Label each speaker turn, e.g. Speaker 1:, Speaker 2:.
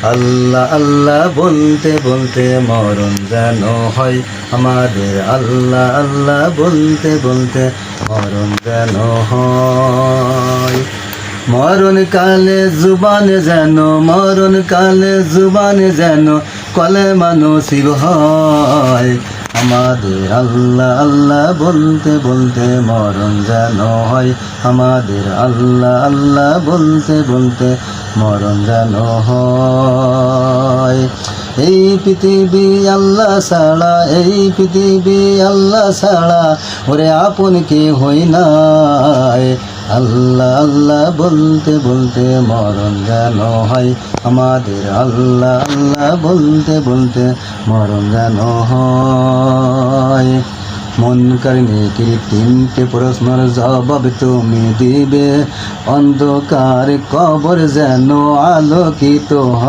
Speaker 1: আল্লাহ আল্লাহ বলতে বলতে মরণ যেন হয় আমাদের, আল্লাহ আল্লাহ বলতে বলতে মরণ যেন হয়। মরণ কালে জুবানে যেন, মরণ কালে জুবানে যেন কলেমা নসিব হয় আমাদের, আল্লাহ আল্লাহ বলতে বলতে মরণ যেন হয় আমাদের, আল্লাহ আল্লাহ বলতে বলতে মরণ যেন হয়। এই পৃথিবী আল্লাহ ছাড়া, এই পৃথিবী আল্লাহ ছাড়া ওরে আপন কে হই নাই, আল্লাহ আল্লাহ বলতে বলতে মরণ যেন হয় আমাদের, আল্লাহ আল্লাহ বলতে বলতে মরণ যেন হয়। মুনকার নেকির তিনটে প্রশ্নের জবাব তুমি দিবে, অন্ধকার কবর যেন আলোকিত হয়।